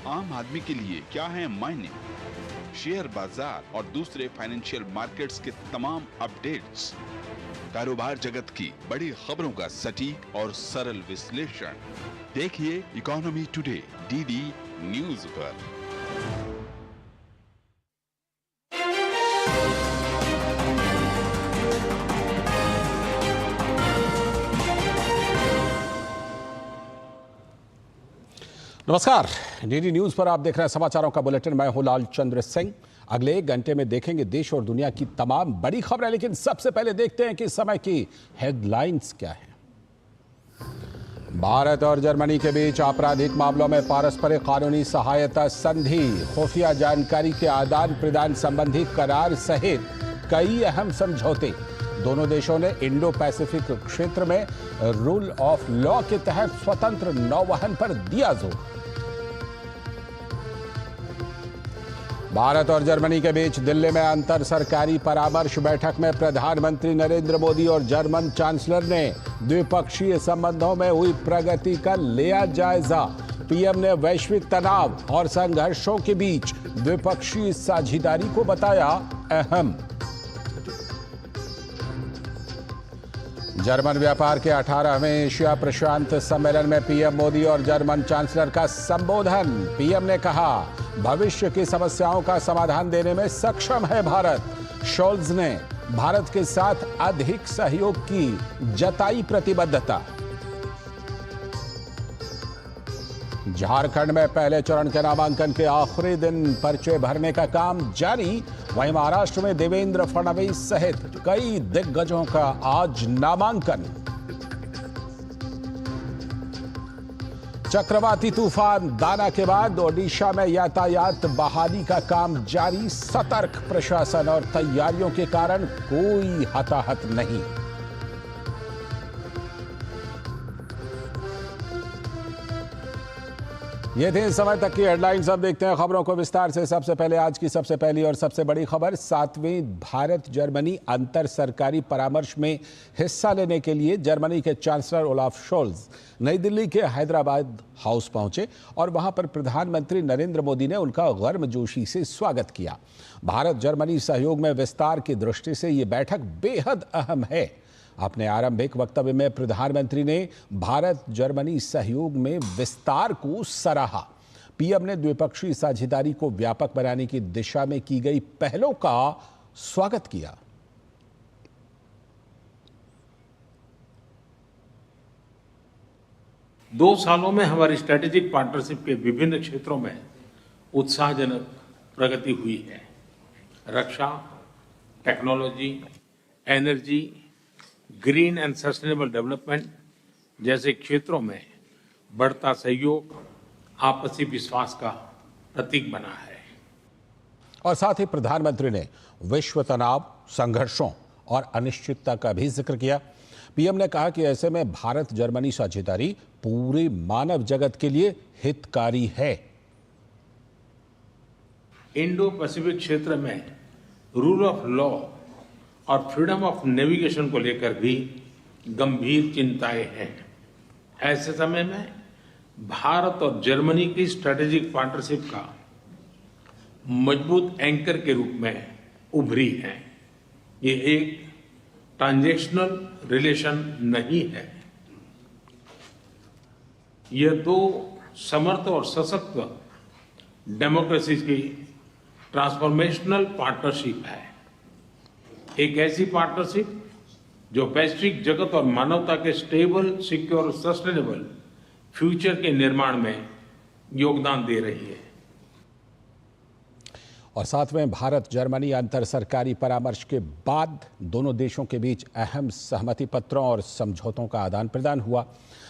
आम आदमी के लिए क्या है मायने, शेयर बाजार और दूसरे फाइनेंशियल मार्केट्स के तमाम अपडेट्स, कारोबार जगत की बड़ी खबरों का सटीक और सरल विश्लेषण। देखिए इकोनॉमी टुडे डीडी न्यूज पर। नमस्कार, डीडी न्यूज पर आप देख रहे हैं समाचारों का बुलेटिन। मैं हूं लाल चंद्र सिंह। अगले 1 घंटे में देखेंगे देश और दुनिया की तमाम बड़ी खबरें, लेकिन सबसे पहले देखते हैं कि इस समय की हेडलाइंस क्या है। भारत और जर्मनी के बीच आपराधिक मामलों में पारस्परिक कानूनी सहायता संधि, खुफिया जानकारी के आदान प्रदान संबंधी करार सहित कई अहम समझौते। दोनों देशों ने इंडो पैसिफिक क्षेत्र में रूल ऑफ लॉ के तहत स्वतंत्र नौवहन पर दिया जोर। भारत और जर्मनी के बीच दिल्ली में अंतर सरकारी परामर्श बैठक में प्रधानमंत्री नरेंद्र मोदी और जर्मन चांसलर ने द्विपक्षीय संबंधों में हुई प्रगति का लिया जायजा। पीएम ने वैश्विक तनाव और संघर्षों के बीच द्विपक्षीय साझेदारी को बताया अहम। जर्मन व्यापार के 18वें एशिया प्रशांत सम्मेलन में पीएम मोदी और जर्मन चांसलर का संबोधन। पीएम ने कहा, भविष्य की समस्याओं का समाधान देने में सक्षम है भारत। शोल्ज ने भारत के साथ अधिक सहयोग की जताई प्रतिबद्धता। झारखंड में पहले चरण के नामांकन के आखिरी दिन पर्चे भरने का काम जारी। वहीं महाराष्ट्र में देवेंद्र फडणवीस सहित कई दिग्गजों का आज नामांकन। चक्रवाती तूफान दाना के बाद ओडिशा में यातायात बहाली का काम जारी। सतर्क प्रशासन और तैयारियों के कारण कोई हताहत नहीं। ये थे इस समय तक की हेडलाइंस। अब देखते हैं खबरों को विस्तार से। सबसे पहले आज की सबसे पहली और सबसे बड़ी खबर, 7वें भारत जर्मनी अंतर सरकारी परामर्श में हिस्सा लेने के लिए जर्मनी के चांसलर ओलाफ शोल्ज नई दिल्ली के हैदराबाद हाउस पहुंचे और वहां पर प्रधानमंत्री नरेंद्र मोदी ने उनका गर्मजोशी से स्वागत किया। भारत जर्मनी सहयोग में विस्तार की दृष्टि से ये बैठक बेहद अहम है। अपने आरंभिक वक्तव्य में प्रधानमंत्री ने भारत जर्मनी सहयोग में विस्तार को सराहा। पीएम ने द्विपक्षीय साझेदारी को व्यापक बनाने की दिशा में की गई पहलों का स्वागत किया। दो सालों में हमारी स्ट्रेटेजिक पार्टनरशिप के विभिन्न क्षेत्रों में उत्साहजनक प्रगति हुई है। रक्षा, technology, energy, green and sustainable development जैसे क्षेत्रों में बढ़ता सहयोग आपसी विश्वास का प्रतीक बना है। और साथ ही प्रधानमंत्री ने विश्व तनाव, संघर्षों और अनिश्चितता का भी जिक्र किया। पीएम ने कहा कि ऐसे में भारत जर्मनी साझेदारी पूरे मानव जगत के लिए हितकारी है। इंडो पैसिफिक क्षेत्र में रूल ऑफ लॉ और फ्रीडम ऑफ नेविगेशन को लेकर भी गंभीर चिंताएं हैं। ऐसे समय में भारत और जर्मनी की स्ट्रेटेजिक पार्टनरशिप का मजबूत एंकर के रूप में उभरी है। ये एक ट्रांजैक्शनल रिलेशन नहीं है। यह दो समर्थ और सशक्त डेमोक्रेसी की ट्रांसफॉर्मेशनल पार्टनरशिप है। एक ऐसी पार्टनरशिप जो वैश्विक जगत और मानवता के स्टेबल, सिक्योर और सस्टेनेबल फ्यूचर के निर्माण में योगदान दे रही है। और साथ में भारत जर्मनी अंतर सरकारी परामर्श के बाद दोनों देशों के बीच अहम सहमति पत्रों और समझौतों का आदान प्रदान हुआ।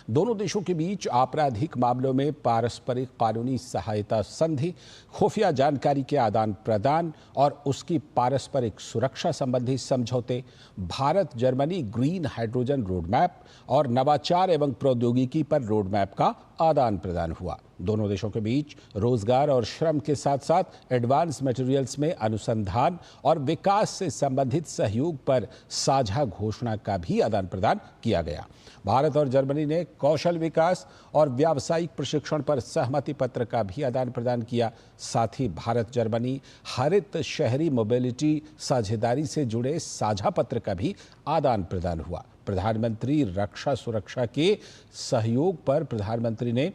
दोनों देशों के बीच आपराधिक मामलों में पारस्परिक कानूनी सहायता संधि, खुफिया जानकारी के आदान प्रदान और उसकी पारस्परिक सुरक्षा संबंधी समझौते, Bharat Germany green hydrogen roadmap और नवाचार एवं प्रौद्योगिकी पर रोडमैप का आदान प्रदान हुआ। दोनों देशों के बीच रोजगार और श्रम के साथ साथ एडवांस मटेरियल्स में अनुसंधान और विकास से संबंधित सहयोग पर साझा घोषणा का भी आदान प्रदान किया गया। भारत और जर्मनी ने कौशल विकास और व्यावसायिक प्रशिक्षण पर सहमति पत्र का भी आदान प्रदान किया। साथ ही भारत जर्मनी हरित शहरी मोबिलिटी साझेदारी से जुड़े साझा पत्र का भी आदान प्रदान हुआ। प्रधानमंत्री रक्षा सुरक्षा के सहयोग पर प्रधानमंत्री ने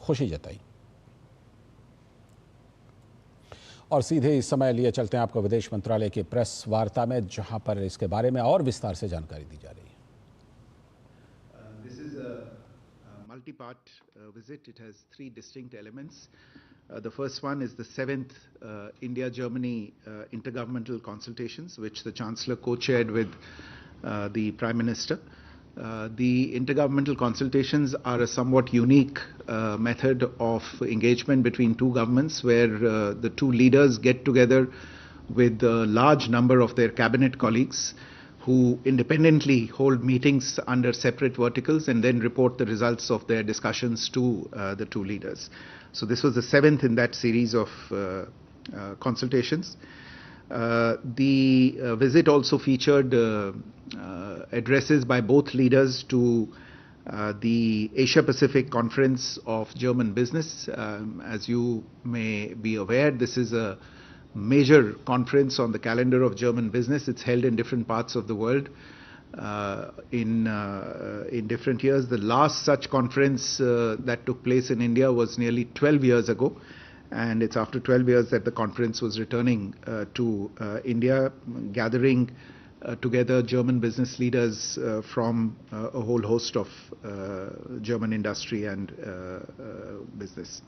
खुशी जताई। और सीधे इस समय लिए चलते हैं आपको विदेश मंत्रालय की प्रेस वार्ता में, जहां पर इसके बारे में और विस्तार से जानकारी दी जा रही है। This is a multi-part visit. It has three distinct elements. The first one is the 7th India-Germany intergovernmental consultations, which the Chancellor co-chaired with the Prime Minister. The intergovernmental consultations are a somewhat unique method of engagement between two governments, where the two leaders get together with a large number of their cabinet colleagues who independently hold meetings under separate verticals and then report the results of their discussions to the two leaders. So this was the 7th in that series of consultations. The visit also featured addresses by both leaders to the Asia Pacific Conference of German Business. As you may be aware, this is a major conference on the calendar of German business. It's held in different parts of the world in different years. The last such conference that took place in India was nearly 12 years ago. And it's after 12 years that the conference was returning to India, gathering together German business leaders from a whole host of German industry and business.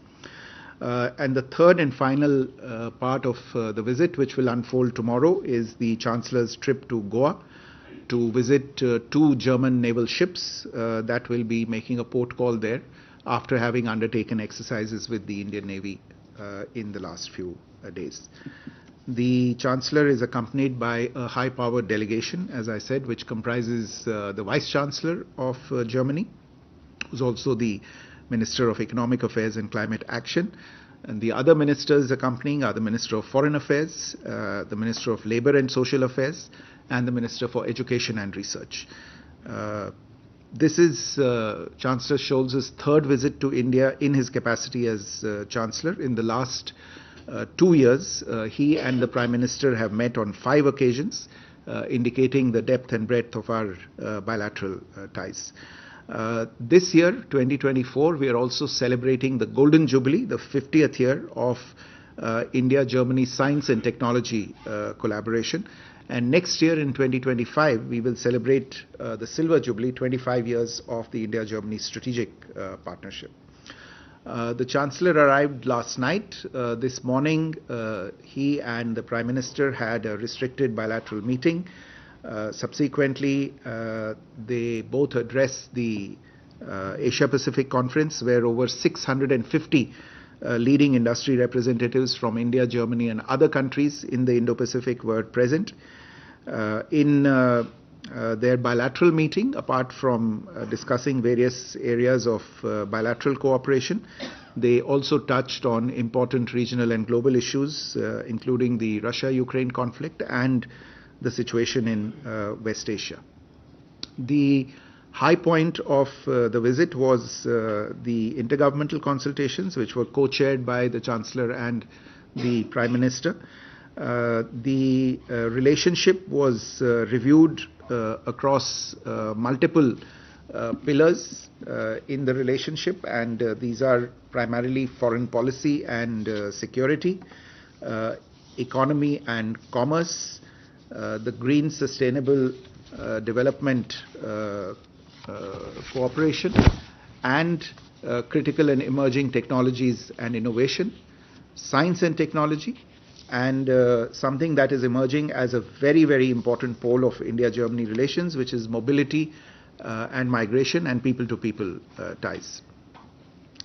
And the third and final part of the visit, which will unfold tomorrow, is the Chancellor's trip to Goa to visit two German naval ships that will be making a port call there after having undertaken exercises with the Indian Navy in the last few days. The Chancellor is accompanied by a high-powered delegation, as I said, which comprises the Vice-Chancellor of Germany, who's also the Minister of Economic Affairs and Climate Action. And the other ministers accompanying are the Minister of Foreign Affairs, the Minister of Labour and Social Affairs, and the Minister for Education and Research. This is Chancellor Scholz's third visit to India in his capacity as Chancellor. In the last 2 years, he and the Prime Minister have met on 5 occasions, indicating the depth and breadth of our bilateral ties. This year, 2024, we are also celebrating the Golden Jubilee, the 50th year of India-Germany science and technology collaboration. And next year in 2025, we will celebrate the Silver Jubilee, 25 years of the India-Germany strategic partnership. The Chancellor arrived last night. This morning, he and the Prime Minister had a restricted bilateral meeting. Subsequently, they both addressed the Asia Pacific Conference, where over 650 leading industry representatives from India, Germany, and other countries in the Indo-Pacific were present. In their bilateral meeting, apart from discussing various areas of bilateral cooperation, they also touched on important regional and global issues, including the Russia-Ukraine conflict and the situation in West Asia. The high point of the visit was the intergovernmental consultations, which were co-chaired by the Chancellor and the Prime Minister. The relationship was reviewed across multiple pillars in the relationship, and these are primarily foreign policy and security, economy and commerce, the green sustainable development cooperation, and critical and emerging technologies and innovation, science and technology, and something that is emerging as a very, very important pole of India-Germany relations, which is mobility and migration and people-to-people ties.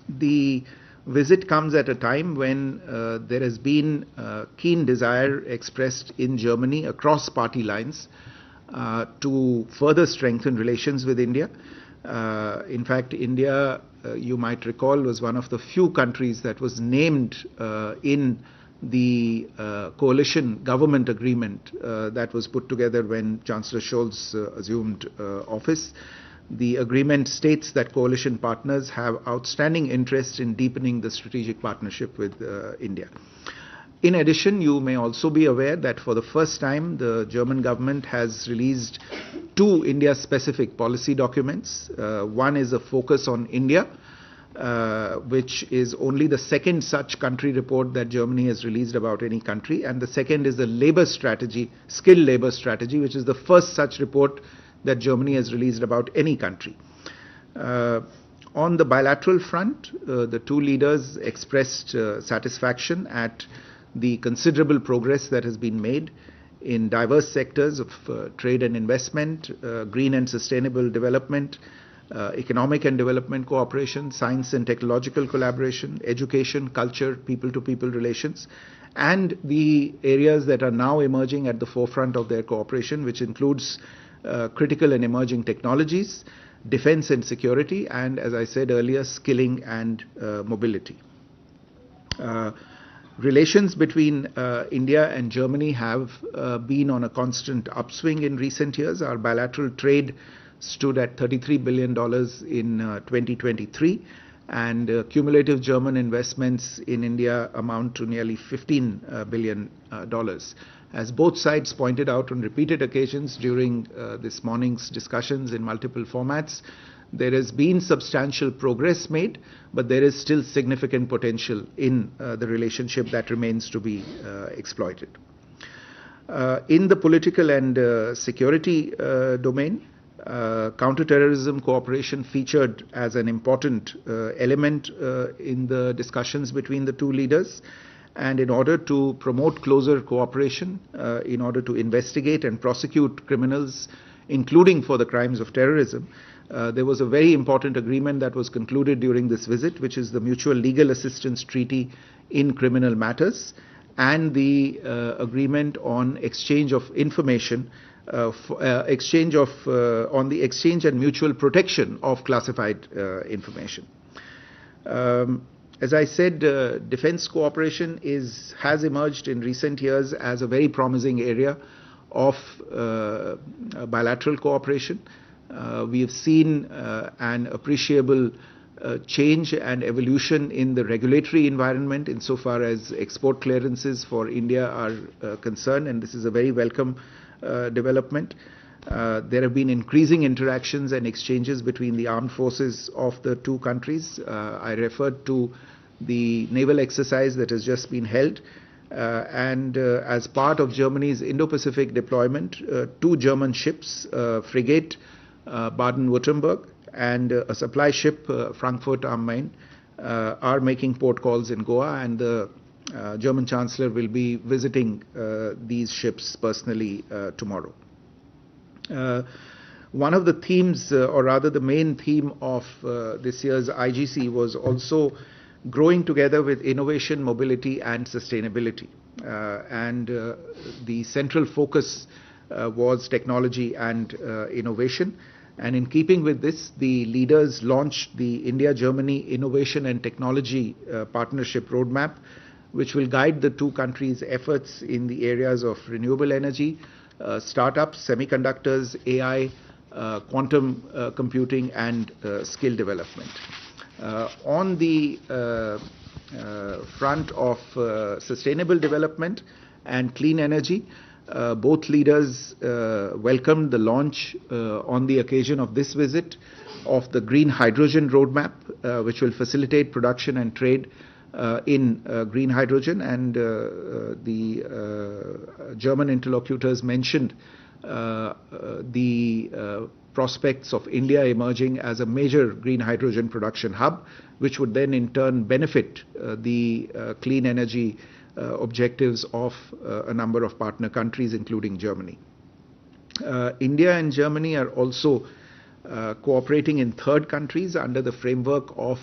The visit comes at a time when there has been keen desire expressed in Germany across party lines to further strengthen relations with India. In fact, India you might recall, was one of the few countries that was named in the coalition government agreement that was put together when Chancellor Scholz assumed office. The agreement states that coalition partners have outstanding interest in deepening the strategic partnership with India. In addition, you may also be aware that for the first time, the German government has released two India-specific policy documents. One is a focus on India, which is only the second such country report that Germany has released about any country. And the second is the labor strategy, skilled labor strategy, which is the first such report that Germany has released about any country. On the bilateral front, the two leaders expressed satisfaction at the considerable progress that has been made in diverse sectors of trade and investment, green and sustainable development, economic and development cooperation, science and technological collaboration, education, culture, people-to-people relations, and the areas that are now emerging at the forefront of their cooperation, which includes critical and emerging technologies, defense and security, and, as I said earlier, skilling and mobility. Relations between India and Germany have been on a constant upswing in recent years. Our bilateral trade stood at $33 billion in 2023, and cumulative German investments in India amount to nearly $15 billion. As both sides pointed out on repeated occasions during this morning's discussions in multiple formats, there has been substantial progress made, but there is still significant potential in the relationship that remains to be exploited. In the political and security domain, counterterrorism cooperation featured as an important element in the discussions between the two leaders. And in order to promote closer cooperation, in order to investigate and prosecute criminals, including for the crimes of terrorism, there was a very important agreement that was concluded during this visit, which is the Mutual Legal Assistance Treaty in Criminal Matters, and the agreement on exchange of information, on the exchange and mutual protection of classified information. As I said, defense cooperation has emerged in recent years as a very promising area of bilateral cooperation. We have seen an appreciable change and evolution in the regulatory environment insofar as export clearances for India are concerned, and this is a very welcome development. There have been increasing interactions and exchanges between the armed forces of the two countries. I referred to the naval exercise that has just been held. And as part of Germany's Indo-Pacific deployment, two German ships, frigate Baden-Württemberg and a supply ship, Frankfurt am Main, are making port calls in Goa, and the German Chancellor will be visiting these ships personally tomorrow. One of the themes, or rather the main theme of this year's IGC was also growing together with innovation, mobility and sustainability. And the central focus was technology and innovation. And in keeping with this, the leaders launched the India-Germany Innovation and Technology Partnership Roadmap, which will guide the two countries' efforts in the areas of renewable energy, startups, semiconductors, AI, quantum computing and skill development. On the front of sustainable development and clean energy, both leaders welcomed the launch on the occasion of this visit of the Green Hydrogen Roadmap, which will facilitate production and trade in green hydrogen, and the German interlocutors mentioned the prospects of India emerging as a major green hydrogen production hub, which would then in turn benefit the clean energy objectives of a number of partner countries, including Germany. India and Germany are also cooperating in third countries under the framework of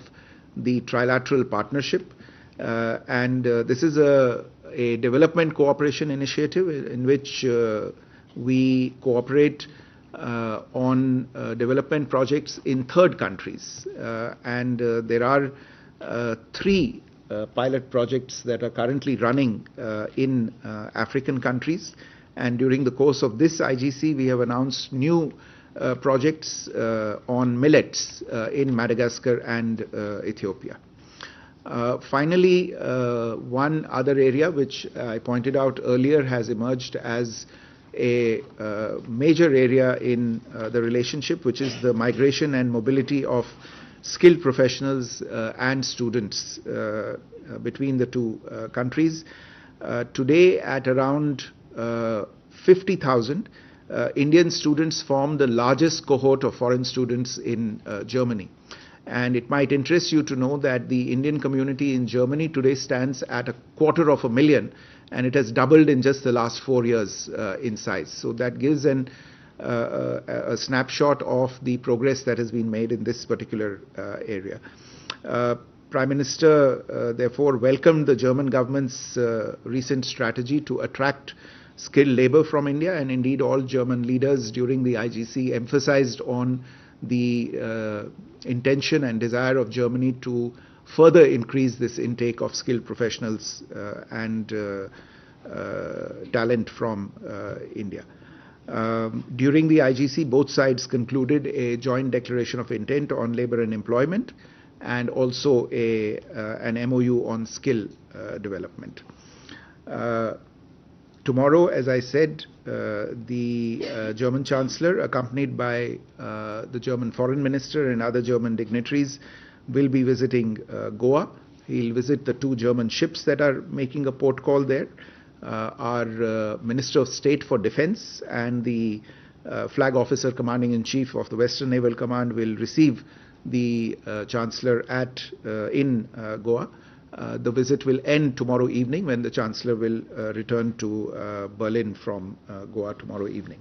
the trilateral partnership, and this is a development cooperation initiative in which we cooperate on development projects in third countries. And there are 3 pilot projects that are currently running in African countries. And during the course of this IGC, we have announced new projects on millets in Madagascar and Ethiopia. Finally, one other area which I pointed out earlier has emerged as a major area in the relationship, which is the migration and mobility of skilled professionals and students between the 2 countries. Today, at around 50,000, Indian students form the largest cohort of foreign students in Germany. And it might interest you to know that the Indian community in Germany today stands at 250,000, and it has doubled in just the last 4 years in size. So that gives a snapshot of the progress that has been made in this particular area. Prime Minister therefore welcomed the German government's recent strategy to attract skilled labor from India, and indeed all German leaders during the IGC emphasized on the intention and desire of Germany to further increase this intake of skilled professionals and talent from India. During the IGC, both sides concluded a joint declaration of intent on labor and employment, and also an MOU on skill development. Tomorrow, as I said, the German Chancellor, accompanied by the German Foreign Minister and other German dignitaries, will be visiting Goa. He'll visit the 2 German ships that are making a port call there. Our Minister of State for Defense and the Flag Officer Commanding-in-Chief of the Western Naval Command will receive the Chancellor in Goa. The visit will end tomorrow evening, when the Chancellor will return to Berlin from Goa tomorrow evening.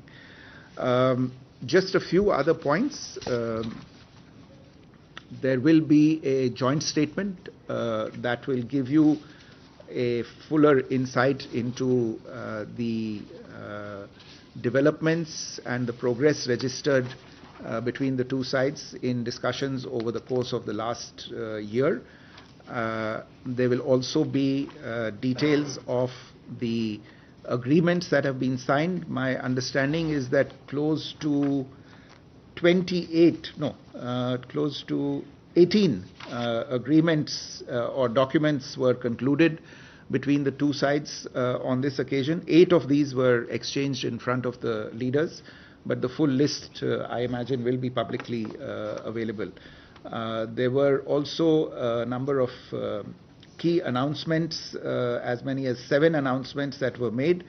Just a few other points. There will be a joint statement that will give you a fuller insight into the developments and the progress registered between the 2 sides in discussions over the course of the last year. There will also be details of the agreements that have been signed. My understanding is that close to 18 agreements or documents were concluded between the 2 sides on this occasion. 8 of these were exchanged in front of the leaders, but the full list, I imagine, will be publicly available. There were also a number of key announcements, as many as 7 announcements that were made.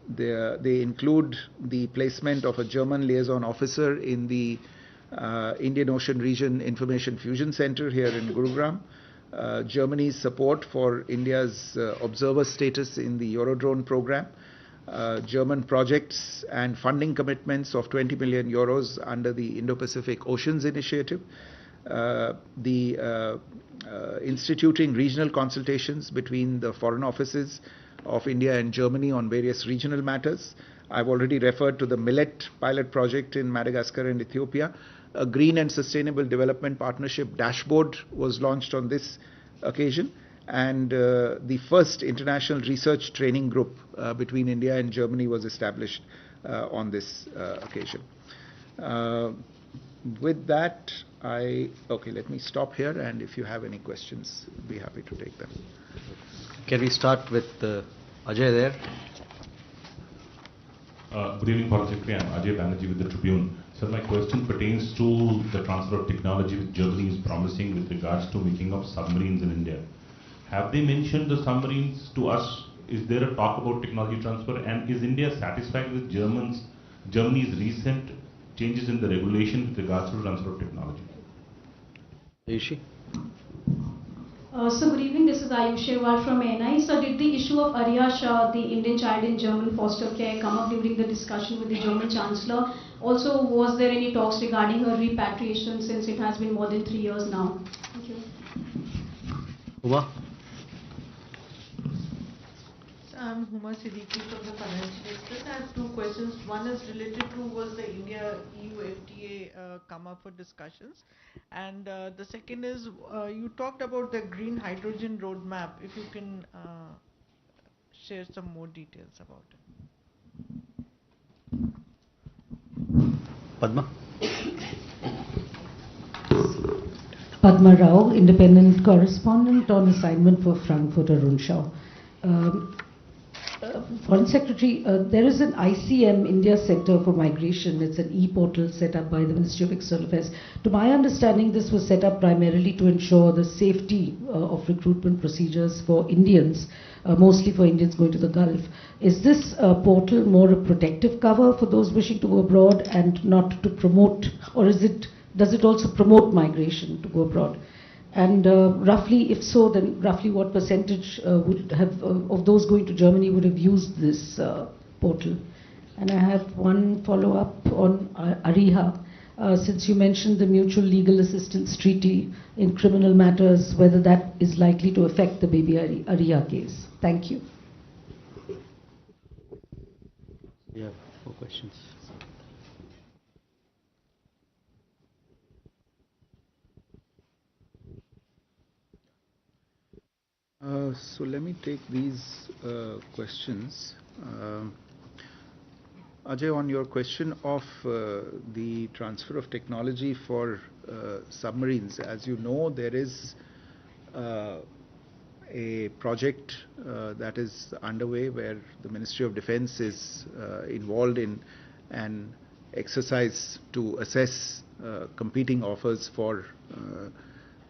They include the placement of a German liaison officer in the Indian Ocean Region Information Fusion Center here in Gurugram, Germany's support for India's observer status in the Eurodrone program, German projects and funding commitments of 20 million euros under the Indo-Pacific Oceans Initiative, instituting regional consultations between the foreign offices of India and Germany on various regional matters. I've already referred to the millet pilot project in Madagascar and Ethiopia. A green and sustainable development partnership dashboard was launched on this occasion, and the first international research training group between India and Germany was established on this occasion. With that, let me stop here, and if you have any questions, I'd be happy to take them. Can we start with Ajay there? Good evening, Foreign Secretary. I'm Ajay Banerjee with the Tribune. Sir, my question pertains to the transfer of technology which Germany is promising with regards to making of submarines in India. Have they mentioned the submarines to us? Is there a talk about technology transfer? And is India satisfied with Germany's recent changes in the regulation with regards to transfer of technology? Ayushi? So good evening, this is Ayushi from MEA. So did the issue of Arya Shah, the Indian child in German foster care, come up during the discussion with the German Chancellor? Also, was there any talks regarding her repatriation, since it has been more than 3 years now? Thank you. Uba? I'm Huma Siddiqui from the Financial Express. I have two questions. One is related to was the India-EU FTA come up for discussions? And the second is you talked about the green hydrogen roadmap. If you can share some more details about it. Padma. Padma Rao, independent correspondent on assignment for Frankfurter Rundschau. Foreign Secretary, there is an ICM, India Center for Migration. It's an e-portal set up by the Ministry of External Affairs. To my understanding, this was set up primarily to ensure the safety of recruitment procedures for Indians, mostly for Indians going to the Gulf. Is this portal more a protective cover for those wishing to go abroad and not to promote, or does it also promote migration to go abroad? And roughly, if so, then roughly what percentage would have of those going to Germany would have used this portal? And I have one follow-up on ARIHA. Since you mentioned the Mutual Legal Assistance Treaty in criminal matters, whether that is likely to affect the baby ARIHA case. Thank you. We have 4 questions. So let me take these questions. Ajay, on your question of the transfer of technology for submarines, as you know, there is a project that is underway where the Ministry of Defense is involved in an exercise to assess competing offers for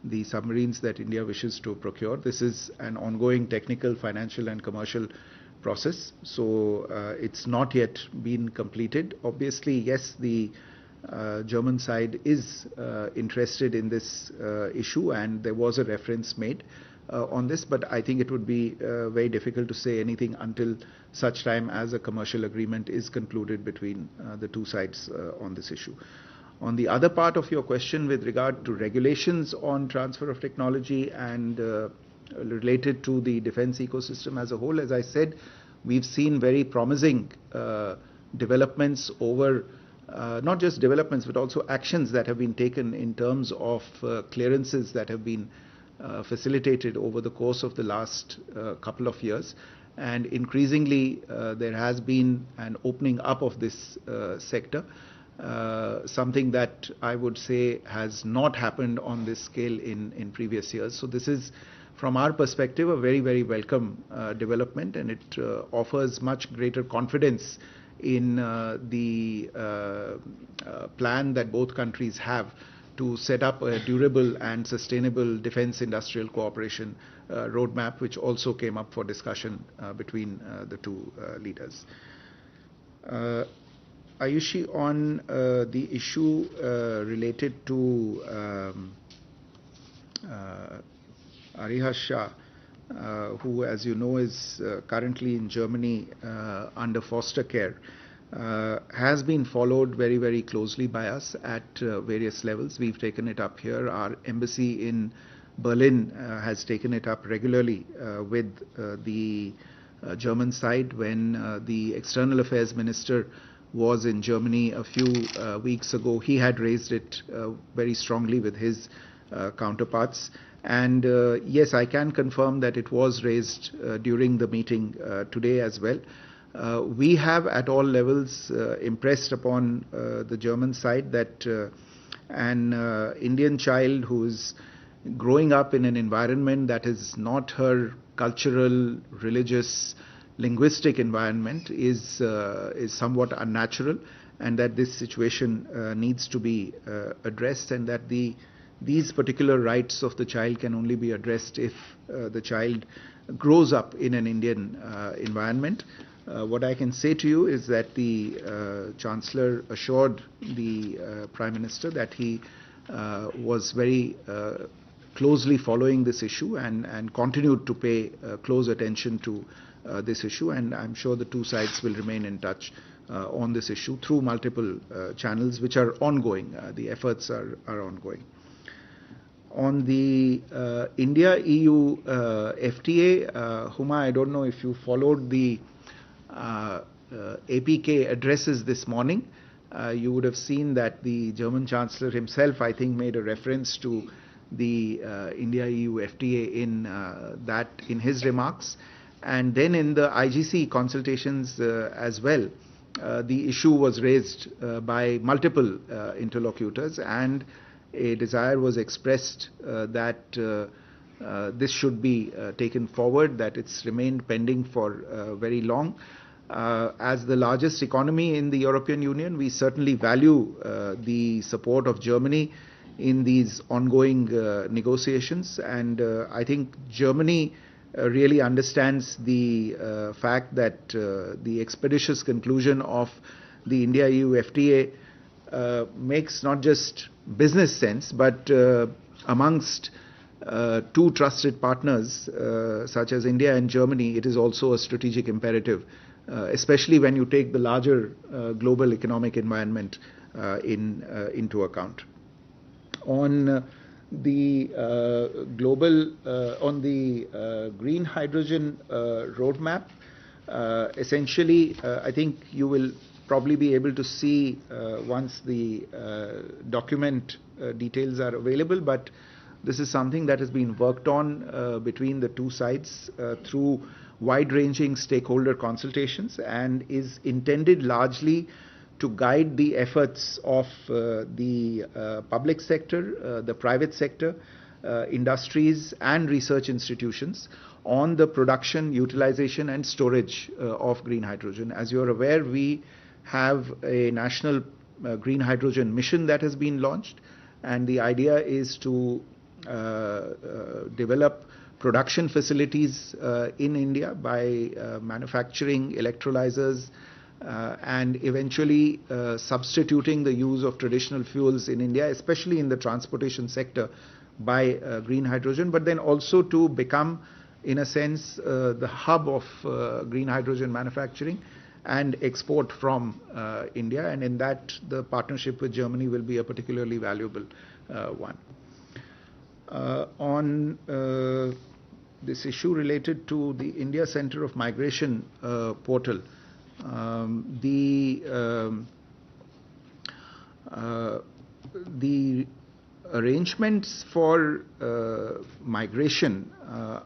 the submarines that India wishes to procure. This is an ongoing technical, financial and commercial process, so it's not yet been completed. Obviously, yes, the German side is interested in this issue, and there was a reference made on this, but I think it would be very difficult to say anything until such time as a commercial agreement is concluded between the two sides on this issue. On the other part of your question with regard to regulations on transfer of technology and related to the defense ecosystem as a whole, as I said, we've seen very promising developments over not just developments but also actions that have been taken in terms of clearances that have been facilitated over the course of the last couple of years, and increasingly there has been an opening up of this sector. Something that I would say has not happened on this scale in previous years. So this is, from our perspective, a very, very welcome development, and it offers much greater confidence in the plan that both countries have to set up a durable and sustainable defense industrial cooperation roadmap, which also came up for discussion between the two leaders. Ayushi, on the issue related to Ariha Shah, who, as you know, is currently in Germany under foster care, has been followed very, very closely by us at various levels. We've taken it up here. Our embassy in Berlin has taken it up regularly with the German side. When the External Affairs Minister was in Germany a few weeks ago, he had raised it very strongly with his counterparts. And yes, I can confirm that it was raised during the meeting today as well. We have at all levels impressed upon the German side that an Indian child who is growing up in an environment that is not her cultural, religious, linguistic environment is somewhat unnatural, and that this situation needs to be addressed, and that these particular rights of the child can only be addressed if the child grows up in an Indian environment. What I can say to you is that the Chancellor assured the Prime Minister that he was very closely following this issue and continued to pay close attention to this issue, and I'm sure the two sides will remain in touch on this issue through multiple channels which are ongoing. The efforts are ongoing. On the India-EU FTA, Huma, I don't know if you followed the APK addresses this morning. You would have seen that the German Chancellor himself, I think, made a reference to the India-EU FTA in his remarks. And then in the IGC consultations as well, the issue was raised by multiple interlocutors, and a desire was expressed that this should be taken forward, that it's remained pending for very long. As the largest economy in the European Union, we certainly value the support of Germany in these ongoing negotiations, and I think Germany really understands the fact that the expeditious conclusion of the India-EU FTA makes not just business sense, but amongst two trusted partners such as India and Germany, it is also a strategic imperative, especially when you take the larger global economic environment into account. On the green hydrogen roadmap, essentially, I think you will probably be able to see once the document details are available, but this is something that has been worked on between the two sides through wide-ranging stakeholder consultations, and is intended largely to guide the efforts of the public sector, the private sector, industries and research institutions on the production, utilization and storage of green hydrogen. As you are aware, we have a national green hydrogen mission that has been launched, and the idea is to develop production facilities in India by manufacturing electrolyzers and eventually substituting the use of traditional fuels in India, especially in the transportation sector, by green hydrogen, but then also to become, in a sense, the hub of green hydrogen manufacturing and export from India, and in that the partnership with Germany will be a particularly valuable one. On this issue related to the India Center of Migration portal, the arrangements for migration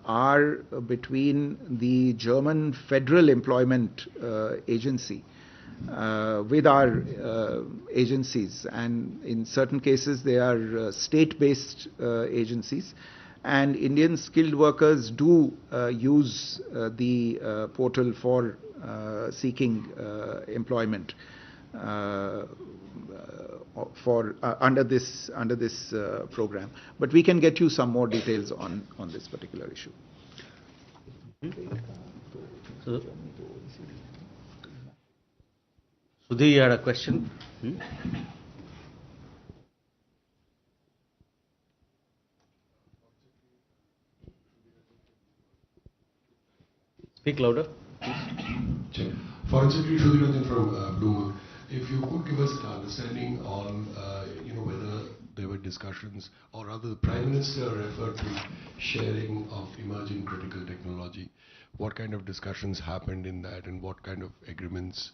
are between the German Federal Employment Agency with our agencies, and in certain cases they are state-based agencies, and Indian skilled workers do use the portal for seeking employment for under this program. But we can get you some more details on this particular issue. So, Sudhir, you had a question? Speak louder, please. Foreign Secretary Sudhir from Bloomberg. If you could give us an understanding on, whether there were discussions, or rather the Prime Minister referred to sharing of emerging critical technology. What kind of discussions happened in that, and what kind of agreements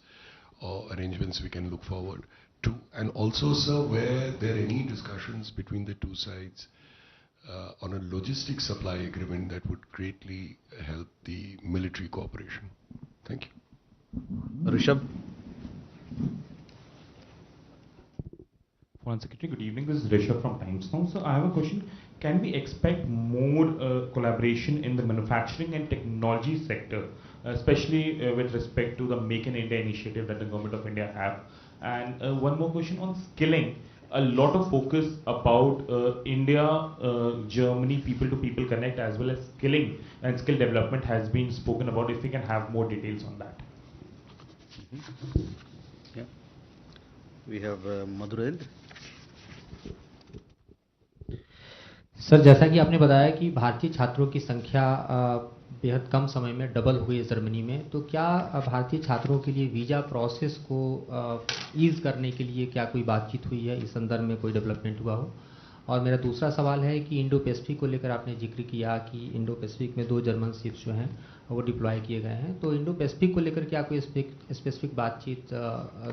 or arrangements we can look forward to? And also, sir, were there any discussions between the two sides on a logistics supply agreement that would greatly help the military cooperation? Thank you. Rishabh. Foreign Secretary, good evening. This is Rishabh from Times Now. So I have a question. Can we expect more collaboration in the manufacturing and technology sector, especially with respect to the Make in India initiative that the Government of India have? And one more question on skilling. A lot of focus about India, Germany, people-to-people connect, as well as skilling and skill development has been spoken about. If we can have more details on that. Yeah. We have Madhurendra. Sir, जैसा कि आपने बताया कि भारतीय छात्रों की संख्या बेहद कम समय में डबल हुई है जर्मनी में, तो क्या भारतीय छात्रों के लिए वीज़ा प्रोसेस को ईज़ करने के लिए क्या कोई बातचीत हुई है? इस संदर्भ में कोई डेवलपमेंट हुआ हो? और मेरा दूसरा सवाल है कि इंडो पैसिफिक को लेकर आपने जिक्र किया कि इंडो पैसिफिक में 2 जर्मन शिप्स जो हैं वो डिप्लॉय किए गए हैं, तो इंडो पैसिफिक को लेकर क्या कोई स्पेसिफिक बातचीत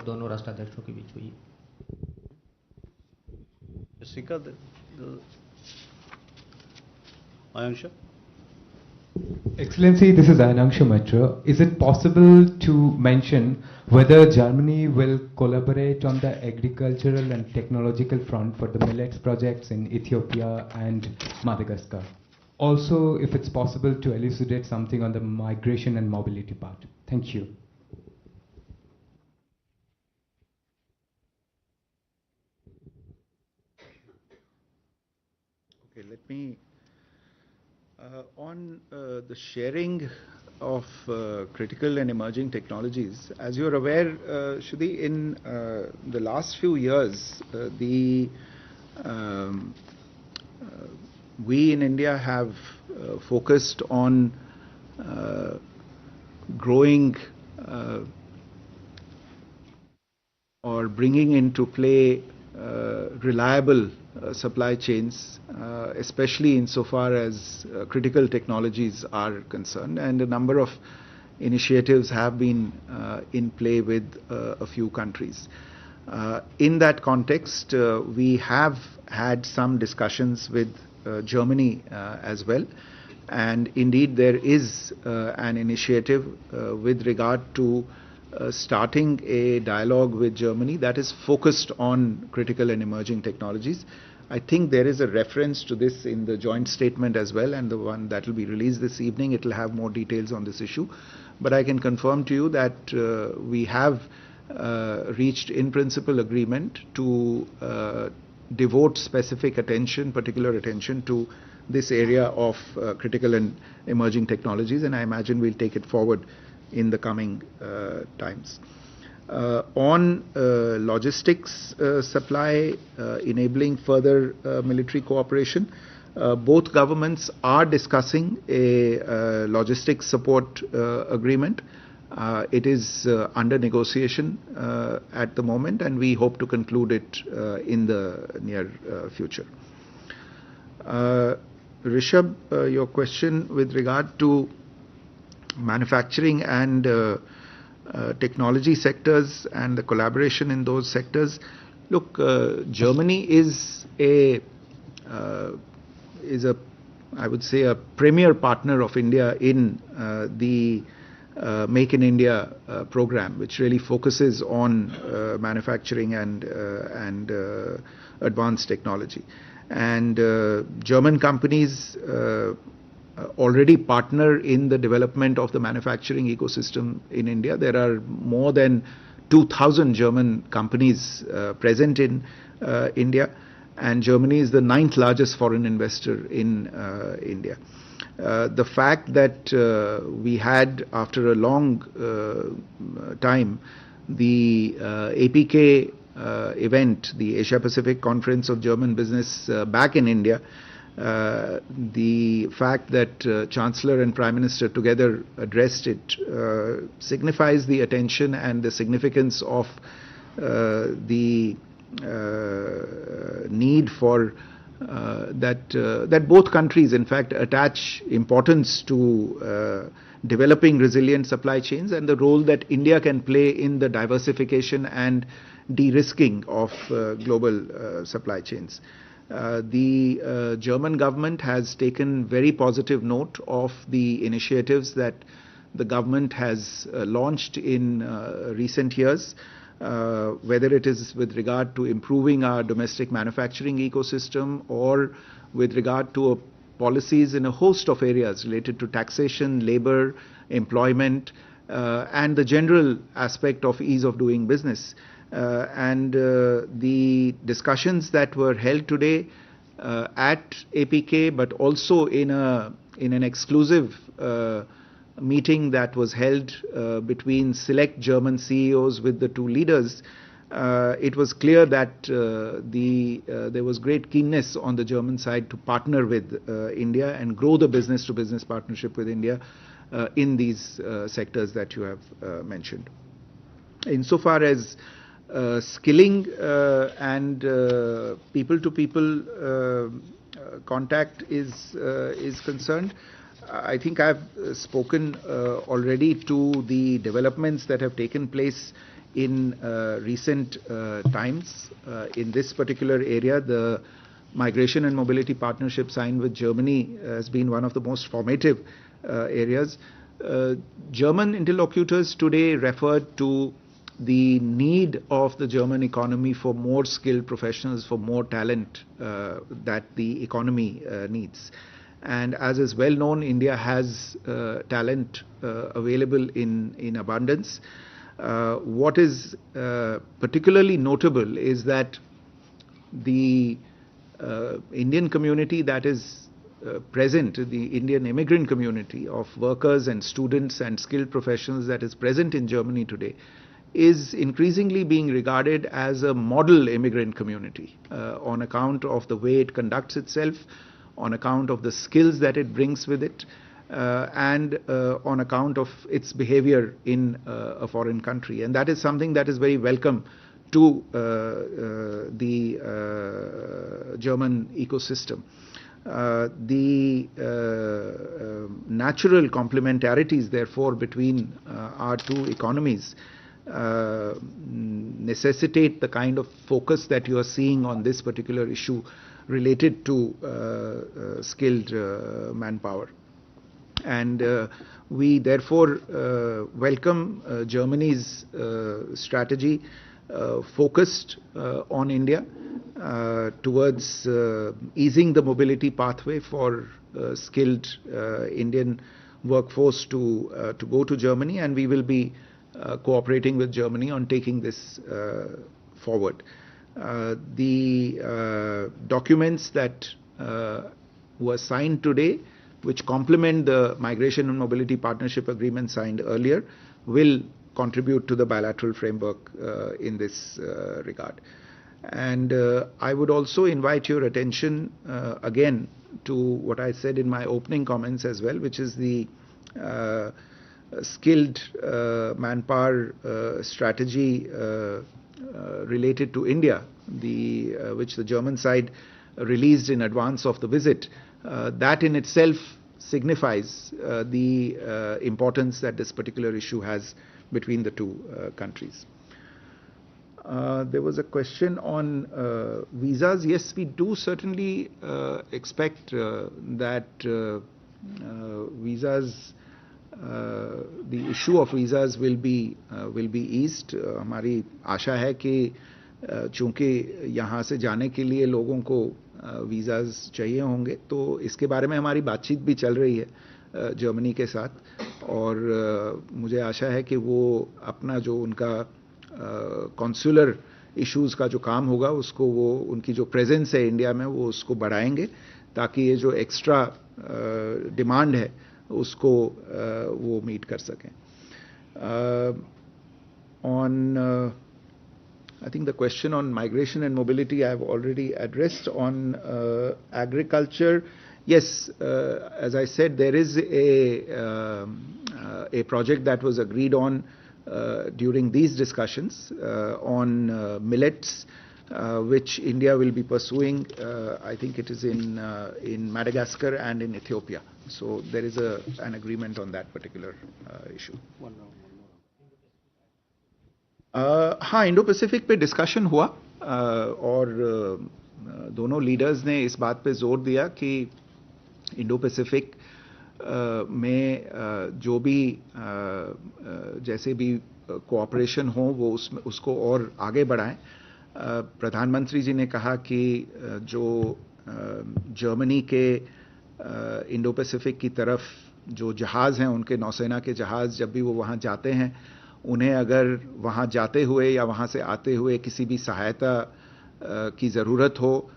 दोनों राष्ट्राध्यक्षों के बीच हुई? Ayansha? Excellency, this is Ayansha Mitra. Is it possible to mention whether Germany will collaborate on the agricultural and technological front for the millets projects in Ethiopia and Madagascar? Also, if it's possible to elucidate something on the migration and mobility part. Thank you. Okay, let me on the sharing of critical and emerging technologies. As you're aware, Shruti, in the last few years, we in India have focused on growing or bringing into play reliable supply chains, especially insofar as critical technologies are concerned, and a number of initiatives have been in play with a few countries. In that context, we have had some discussions with Germany as well, and indeed there is an initiative with regard to starting a dialogue with Germany that is focused on critical and emerging technologies. I think there is a reference to this in the joint statement as well, and the one that will be released this evening, it will have more details on this issue. But I can confirm to you that we have reached in principle agreement to devote specific attention, particular attention to this area of critical and emerging technologies, and I imagine we'll take it forward in the coming times. On logistics supply, enabling further military cooperation, both governments are discussing a logistics support agreement. It is under negotiation at the moment, and we hope to conclude it in the near future. Rishabh, your question with regard to manufacturing and technology sectors and the collaboration in those sectors. Look, Germany is I would say, a premier partner of India in the Make in India program, which really focuses on manufacturing and advanced technology. And German companies already partner in the development of the manufacturing ecosystem in India. There are more than 2,000 German companies present in India, and Germany is the 9th largest foreign investor in India. The fact that we had, after a long time, the APK event, the Asia Pacific Conference of German Business back in India, the fact that Chancellor and Prime Minister together addressed it signifies the attention and the significance of the need for that both countries, in fact, attach importance to developing resilient supply chains and the role that India can play in the diversification and de-risking of global supply chains. The German government has taken very positive note of the initiatives that the government has launched in recent years, whether it is with regard to improving our domestic manufacturing ecosystem or with regard to policies in a host of areas related to taxation, labor, employment, and the general aspect of ease of doing business. The discussions that were held today at APK, but also in an exclusive meeting that was held between select German CEOs with the two leaders, it was clear that there was great keenness on the German side to partner with India and grow the business-to-business partnership with India in these sectors that you have mentioned. Insofar as skilling and people-to-people contact is concerned, I think I've spoken already to the developments that have taken place in recent times in this particular area. The migration and mobility partnership signed with Germany has been one of the most formative areas. German interlocutors today referred to the need of the German economy for more skilled professionals, for more talent that the economy needs. And as is well known, India has talent available in abundance. What is particularly notable is that the Indian community that is present, the Indian immigrant community of workers and students and skilled professionals that is present in Germany today, is increasingly being regarded as a model immigrant community on account of the way it conducts itself, on account of the skills that it brings with it, and on account of its behavior in a foreign country. And that is something that is very welcome to the German ecosystem. The natural complementarities, therefore, between our two economies necessitate the kind of focus that you are seeing on this particular issue related to skilled manpower. And we therefore welcome Germany's strategy focused on India towards easing the mobility pathway for skilled Indian workforce to go to Germany, and we will be cooperating with Germany on taking this forward. The documents that were signed today, which complement the Migration and Mobility Partnership Agreement signed earlier, will contribute to the bilateral framework in this regard. And I would also invite your attention again to what I said in my opening comments as well, which is the skilled manpower strategy related to India, which the German side released in advance of the visit. That in itself signifies the importance that this particular issue has between the two countries. There was a question on visas. Yes, we do certainly expect that visas, the issue of visas will be eased. हमारी आशा है कि चूंकि यहाँ से जाने के लिए लोगों को वीज़ाज चाहिए होंगे, तो इसके बारे में हमारी बातचीत भी चल रही है जर्मनी के साथ, और मुझे आशा है कि वो अपना जो उनका कॉन्सुलर इश्यूज़ का जो काम होगा उसको वो उनकी जो प्रेजेंस है इंडिया में वो उसको बढ़ाएंगे, ताकि ये जो एक्स्ट्रा डिमांड है उसको वो मीट कर सकें. On I think the question on migration and mobility I have already addressed. On agriculture, yes, as I said, there is a project that was agreed on during these discussions on millets, which India will be pursuing. I think it is in Madagascar and in Ethiopia. So there is an agreement on that particular issue. हाँ, Indo Pacific पे discussion हुआ और दोनों leaders ने इस बात पे जोर दिया कि इंडो पैसिफिक में जो भी जैसे भी कोऑपरेशन हो वो उसको और आगे बढ़ाएं. प्रधानमंत्री जी ने कहा कि जो जर्मनी के इंडो पैसिफिक की तरफ जो जहाज़ हैं, उनके नौसेना के जहाज़ जब भी वो वहाँ जाते हैं, उन्हें अगर वहाँ जाते हुए या वहाँ से आते हुए किसी भी सहायता की ज़रूरत हो,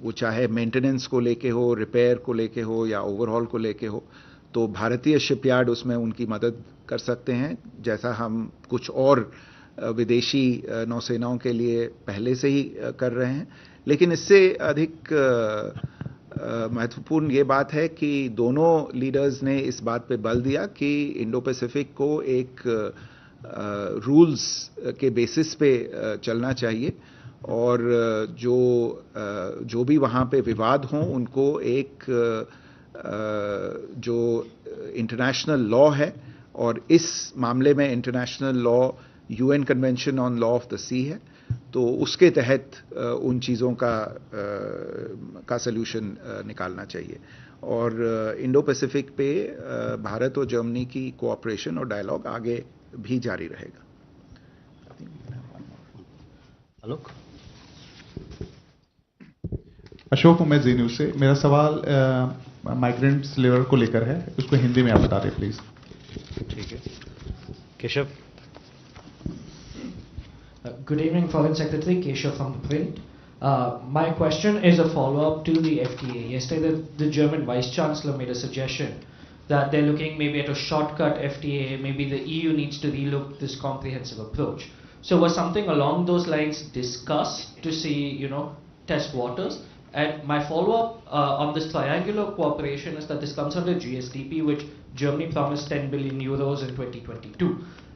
वो चाहे मेंटेनेंस को लेके हो, रिपेयर को लेके हो या ओवरहॉल को लेके हो, तो भारतीय शिपयार्ड उसमें उनकी मदद कर सकते हैं, जैसा हम कुछ और विदेशी नौसेनाओं के लिए पहले से ही कर रहे हैं. लेकिन इससे अधिक महत्वपूर्ण ये बात है कि दोनों लीडर्स ने इस बात पे बल दिया कि इंडो पैसिफिक को एक रूल्स के बेसिस पे चलना चाहिए और जो भी वहाँ पे विवाद हों उनको एक जो इंटरनेशनल लॉ है और इस मामले में international law UN convention on law of the sea है, तो उसके तहत उन चीज़ों का सल्यूशन निकालना चाहिए। और इंडो पैसिफिक पे भारत और जर्मनी की कोऑपरेशन और डायलॉग आगे भी जारी रहेगा। आलोक। अशोक, मैं जी न्यूज़ से, मेरा सवाल माइग्रेंट्स लेबर को लेकर है, उसको हिंदी में आप बता दें प्लीज। ठीक है। Keshav. Good evening, Foreign Secretary Keshav from the Print. My question is a follow-up to the FTA. Yesterday, the German Vice Chancellor made a suggestion that they're looking maybe at a shortcut FTA. Maybe the EU needs to relook this comprehensive approach. So, was something along those lines discussed to see, test waters? And my follow-up on this triangular cooperation is that this comes under GSDP, which Germany promised 10 billion euros in 2022.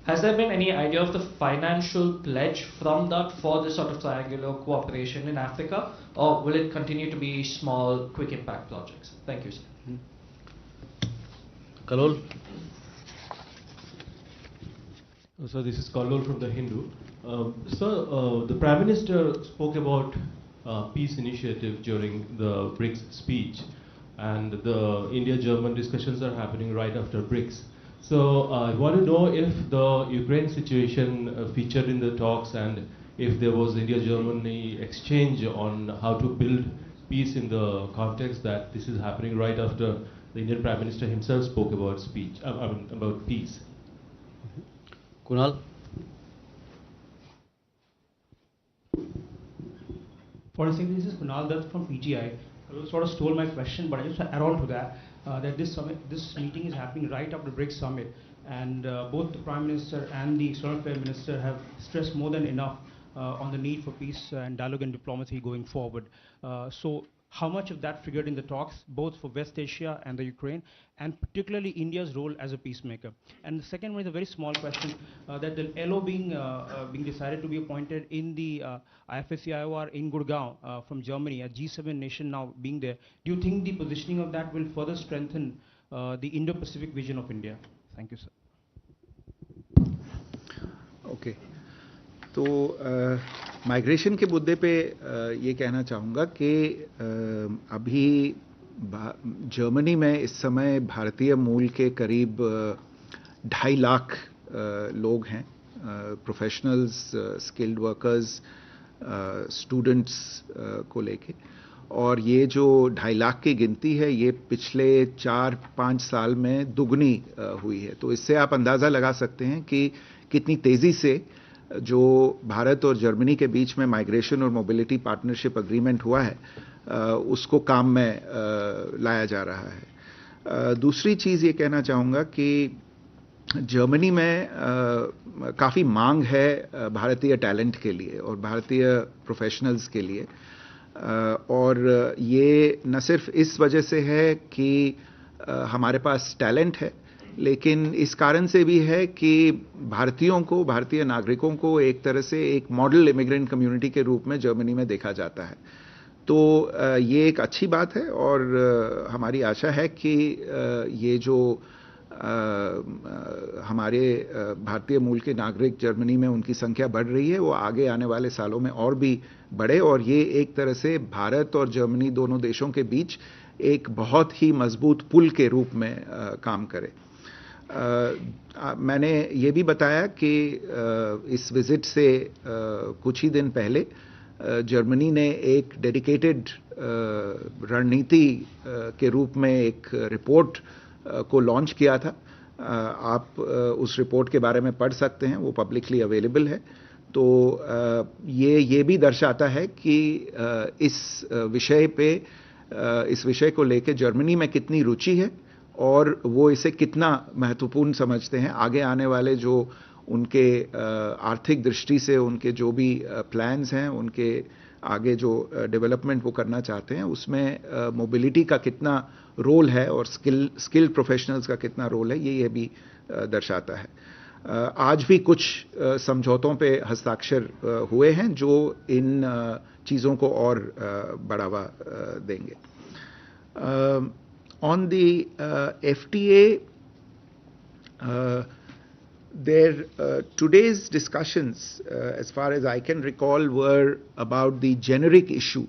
Has there been any idea of the financial pledge from that for this sort of triangular cooperation in Africa, or will it continue to be small, quick impact projects? Thank you, sir. Kalol. So this is Kalol from the Hindu. Sir, the Prime Minister spoke about peace initiative during the BRICS speech, and the India-German discussions are happening right after BRICS. So I want to know if the Ukraine situation featured in the talks, and if there was India-Germany exchange on how to build peace in the context that this is happening right after the Indian Prime Minister himself spoke about about peace. Kunal. Foreign Secretary, this is Kunal Dutt from PGI. You sort of stole my question, but I just add on to that. That this meeting is happening right after the BRICS summit, and both the Prime Minister and the External Affairs Minister have stressed more than enough on the need for peace and dialogue and diplomacy going forward. So how much of that figured in the talks, both for West Asia and the Ukraine, and particularly India's role as a peacemaker? And the second one is a very small question, that the LO being decided to be appointed in the IFSC-IOR in Gurgaon from Germany, a G7 nation now being there. Do you think the positioning of that will further strengthen the Indo-Pacific vision of India? Thank you, sir. Okay. तो migration के मुद्दे पे ये कहना चाहूँगा कि अभी Germany में इस समय भारतीय मूल के करीब 2.5 लाख लोग हैं, प्रोफेशनल्स, स्किल्ड वर्कर्स, स्टूडेंट्स को लेके, और ये जो 2.5 लाख की गिनती है ये पिछले 4-5 साल में दुगनी हुई है। तो इससे आप अंदाज़ा लगा सकते हैं कि कितनी तेज़ी से जो भारत और जर्मनी के बीच में माइग्रेशन और मोबिलिटी पार्टनरशिप एग्रीमेंट हुआ है उसको काम में लाया जा रहा है। दूसरी चीज़ ये कहना चाहूँगा कि जर्मनी में काफ़ी मांग है भारतीय टैलेंट के लिए और भारतीय प्रोफेशनल्स के लिए, और ये न सिर्फ इस वजह से है कि हमारे पास टैलेंट है, लेकिन इस कारण से भी है कि भारतीयों को, भारतीय नागरिकों को एक तरह से एक मॉडल इमिग्रेंट कम्युनिटी के रूप में जर्मनी में देखा जाता है। तो ये एक अच्छी बात है और हमारी आशा है कि ये जो हमारे भारतीय मूल के नागरिक जर्मनी में उनकी संख्या बढ़ रही है वो आगे आने वाले सालों में और भी बढ़े, और ये एक तरह से भारत और जर्मनी दोनों देशों के बीच एक बहुत ही मजबूत पुल के रूप में काम करे। मैंने ये भी बताया कि इस विजिट से कुछ ही दिन पहले जर्मनी ने एक डेडिकेटेड रणनीति के रूप में एक रिपोर्ट को लॉन्च किया था। आप उस रिपोर्ट के बारे में पढ़ सकते हैं, वो पब्लिकली अवेलेबल है। तो ये भी दर्शाता है कि इस विषय को लेकर जर्मनी में कितनी रुचि है और वो इसे कितना महत्वपूर्ण समझते हैं। आगे आने वाले जो उनके आर्थिक दृष्टि से उनके जो भी प्लान्स हैं, उनके आगे जो डेवलपमेंट वो करना चाहते हैं, उसमें मोबिलिटी का कितना रोल है और स्किल्ड प्रोफेशनल्स का कितना रोल है, ये भी दर्शाता है। आज भी कुछ समझौतों पे हस्ताक्षर हुए हैं जो इन चीज़ों को और बढ़ावा देंगे. On the FTA, today's discussions, as far as I can recall, were about the generic issue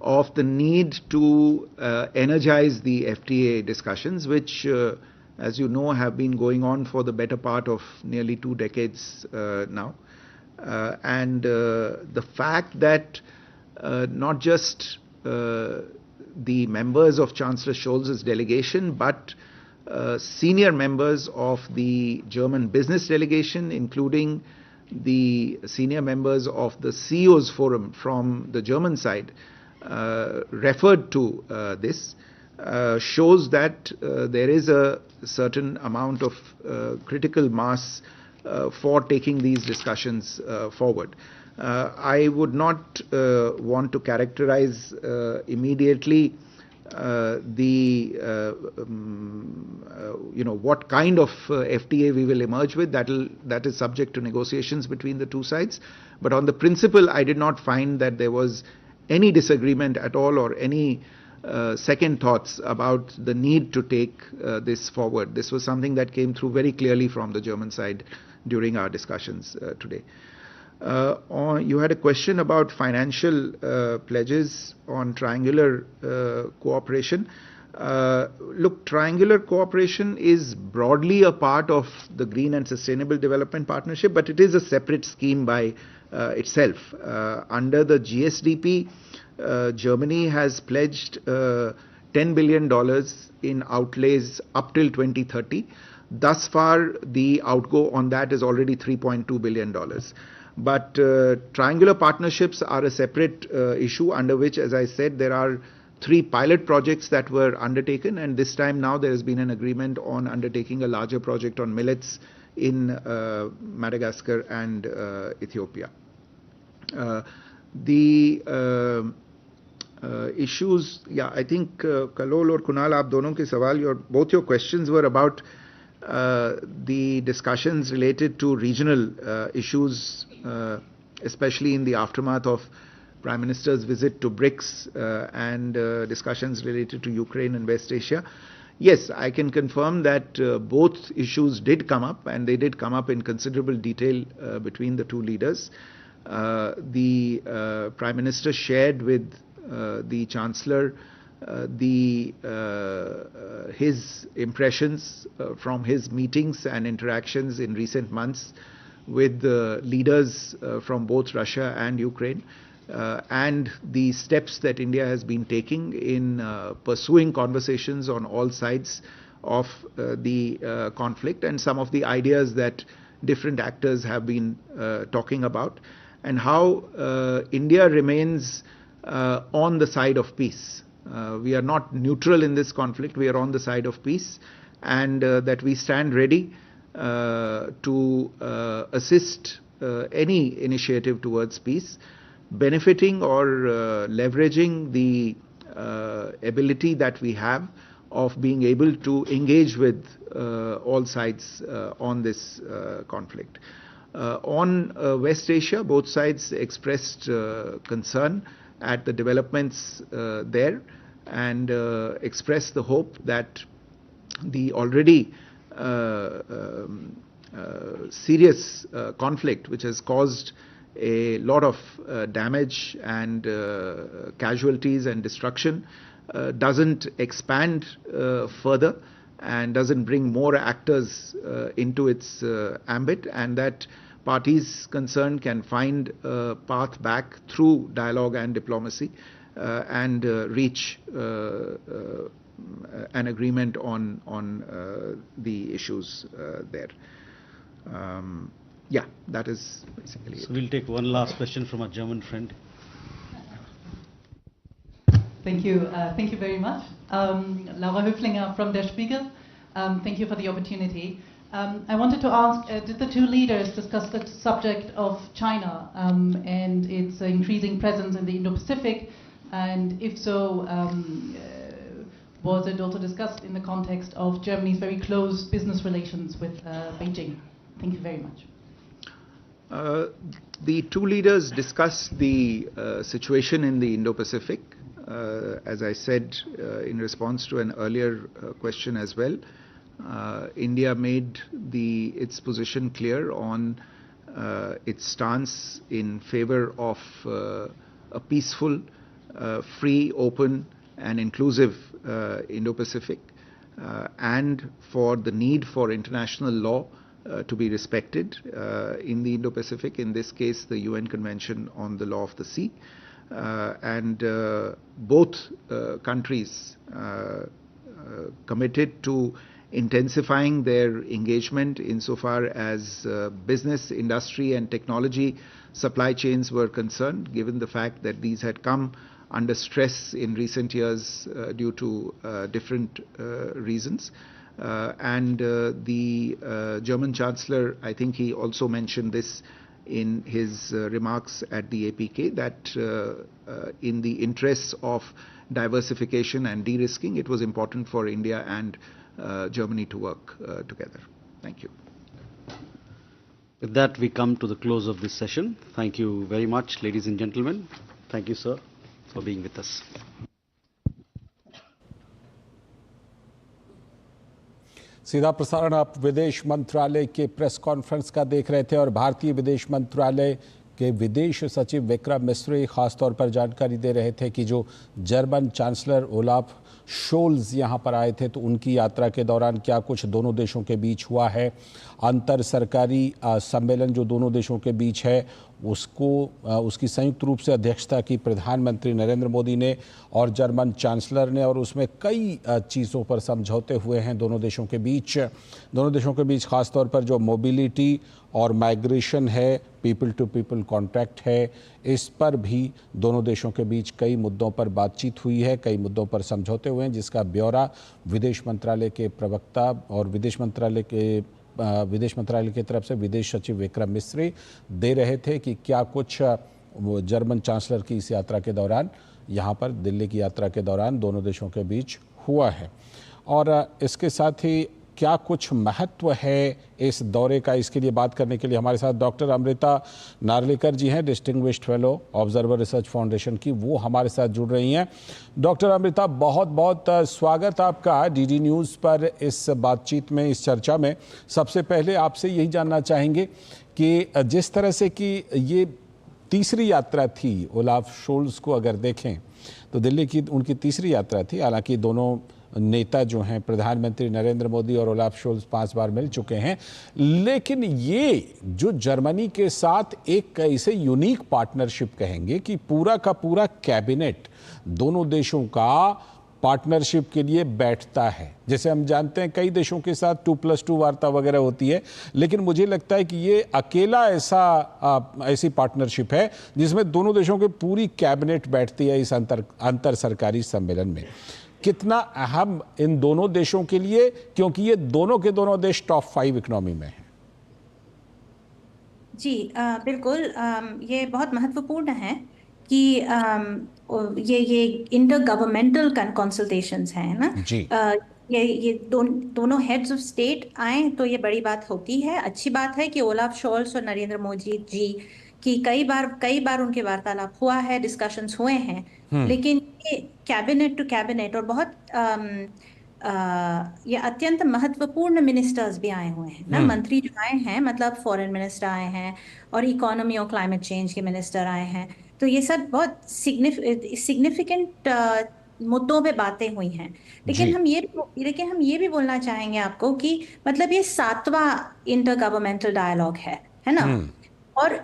of the need to energize the FTA discussions, which, as you know, have been going on for the better part of nearly 2 decades now. And the fact that not just the members of Chancellor Scholz's delegation, but senior members of the German business delegation, including the senior members of the CEO's forum from the German side, referred to this, shows that there is a certain amount of critical mass for taking these discussions forward. I would not want to characterize immediately what kind of FTA we will emerge with. That is subject to negotiations between the two sides. But on the principle, I did not find that there was any disagreement at all or any second thoughts about the need to take this forward. This was something that came through very clearly from the German side during our discussions today. You had a question about financial pledges on triangular cooperation. Look, triangular cooperation is broadly a part of the Green and Sustainable Development Partnership, but it is a separate scheme by itself. Under the GSDP, Germany has pledged $10 billion in outlays up till 2030. Thus far, the outgo on that is already $3.2 billion. But triangular partnerships are a separate issue under which, as I said, there are 3 pilot projects that were undertaken, and this time now there has been an agreement on undertaking a larger project on millets in Madagascar and Ethiopia. The issues, I think Kalol or Kunal, aap donon ke sawal, both your questions were about the discussions related to regional issues, especially in the aftermath of Prime Minister's visit to BRICS and discussions related to Ukraine and West Asia. Yes, I can confirm that both issues did come up, and they did come up in considerable detail between the two leaders. The Prime Minister shared with the Chancellor his impressions from his meetings and interactions in recent months with the leaders from both Russia and Ukraine, and the steps that India has been taking in pursuing conversations on all sides of the conflict, and some of the ideas that different actors have been talking about, and how India remains on the side of peace. We are not neutral in this conflict, we are on the side of peace, and that we stand ready to assist any initiative towards peace, benefiting or leveraging the ability that we have of being able to engage with all sides on this conflict. On West Asia, both sides expressed concern at the developments there, and expressed the hope that the already serious conflict, which has caused a lot of damage and casualties and destruction, doesn't expand further and doesn't bring more actors into its ambit, and that parties concerned can find a path back through dialogue and diplomacy and reach an agreement on the issues there. That is basically it. We'll take one last question from our German friend. Thank you. Thank you very much. Laura Höflinger from Der Spiegel. Thank you for the opportunity. I wanted to ask, did the two leaders discuss the subject of China and its increasing presence in the Indo-Pacific? And if so, was it also discussed in the context of Germany's very close business relations with Beijing? Thank you very much. The two leaders discussed the situation in the Indo-Pacific. As I said in response to an earlier question as well, India made its position clear on its stance in favor of a peaceful, free, open and inclusive Indo-Pacific, and for the need for international law to be respected in the Indo-Pacific, in this case the UN Convention on the Law of the Sea. And both countries committed to intensifying their engagement insofar as business, industry and technology supply chains were concerned, given the fact that these had come under stress in recent years due to different reasons. And the German Chancellor, I think he also mentioned this in his remarks at the APK, that in the interests of diversification and de-risking, it was important for India and Germany to work together. Thank you. With that, we come to the close of this session. Thank you very much, ladies and gentlemen. Thank you, sir, for being with us. सीधा प्रसारण आप विदेश मंत्रालय के press conference का देख रहे थे और भारतीय विदेश मंत्रालय के विदेश सचिव विक्रम मिस्री खासतौर पर जानकारी दे रहे थे कि जो जर्मन चांसलर ओलाफ शोल्ज यहाँ पर आए थे तो उनकी यात्रा के दौरान क्या कुछ दोनों देशों के बीच हुआ है। अंतर सरकारी सम्मेलन जो दोनों देशों के बीच है उसकी संयुक्त रूप से अध्यक्षता की प्रधानमंत्री नरेंद्र मोदी ने और जर्मन चांसलर ने, और उसमें कई चीज़ों पर समझौते हुए हैं दोनों देशों के बीच खासतौर पर जो मोबिलिटी और माइग्रेशन है, पीपल टू पीपल कॉन्ट्रैक्ट है, इस पर भी दोनों देशों के बीच कई मुद्दों पर बातचीत हुई है, कई मुद्दों पर समझौते हुए हैं, जिसका ब्यौरा विदेश मंत्रालय के प्रवक्ता और विदेश मंत्रालय की तरफ से विदेश सचिव विक्रम मिस्री दे रहे थे कि क्या कुछ जर्मन चांसलर की इस यात्रा के दौरान, यहाँ पर दिल्ली की यात्रा के दौरान दोनों देशों के बीच हुआ है और इसके साथ ही क्या कुछ महत्व है इस दौरे का। इसके लिए बात करने के लिए हमारे साथ डॉक्टर अमृता नार्लिकर जी हैं, distinguished fellow observer research foundation की, वो हमारे साथ जुड़ रही हैं। डॉक्टर अमृता, बहुत बहुत स्वागत आपका डीडी न्यूज़ पर इस बातचीत में, इस चर्चा में। सबसे पहले आपसे यही जानना चाहेंगे कि जिस तरह से कि ये तीसरी यात्रा थी ओलाफ शोल्ज को अगर देखें तो दिल्ली की उनकी तीसरी यात्रा थी, हालांकि दोनों नेता जो हैं प्रधानमंत्री नरेंद्र मोदी और ओलाफ शोल्ज 5 बार मिल चुके हैं, लेकिन ये जो जर्मनी के साथ एक ऐसे यूनिक पार्टनरशिप कहेंगे कि पूरा का पूरा कैबिनेट दोनों देशों का पार्टनरशिप के लिए बैठता है। जैसे हम जानते हैं कई देशों के साथ 2+2 वार्ता वगैरह होती है, लेकिन मुझे लगता है कि ये अकेला ऐसी पार्टनरशिप है जिसमें दोनों देशों की पूरी कैबिनेट बैठती है इस अंतर सरकारी सम्मेलन में। कितना अहम इन दोनों देशों के लिए, क्योंकि ये दोनों के दोनों देश टॉप 5 इकोनॉमी में हैं। जी बिल्कुल, ये बहुत महत्वपूर्ण है कि ये इंटर गवर्नमेंटल कंसल्टेशंस हैं ना जी। ये दोनों हेड्स ऑफ स्टेट आए तो ये बड़ी बात होती है। अच्छी बात है कि ओलाफ शोल्ज और नरेंद्र मोदी जी की कई बार उनके वार्तालाप हुआ है, डिस्कशंस हुए हैं, लेकिन ये कैबिनेट टू कैबिनेट और बहुत ये अत्यंत महत्वपूर्ण मिनिस्टर्स भी आए हुए हैं ना, मंत्री जो आए हैं, मतलब फॉरेन मिनिस्टर आए हैं और इकोनॉमी और क्लाइमेट चेंज के मिनिस्टर आए हैं, तो ये सब बहुत सिग्निफिकेंट मुद्दों पे बातें हुई हैं। लेकिन हम ये भी बोलना चाहेंगे आपको कि मतलब ये 7वां इंटर गवर्नमेंटल डायलॉग है ना। और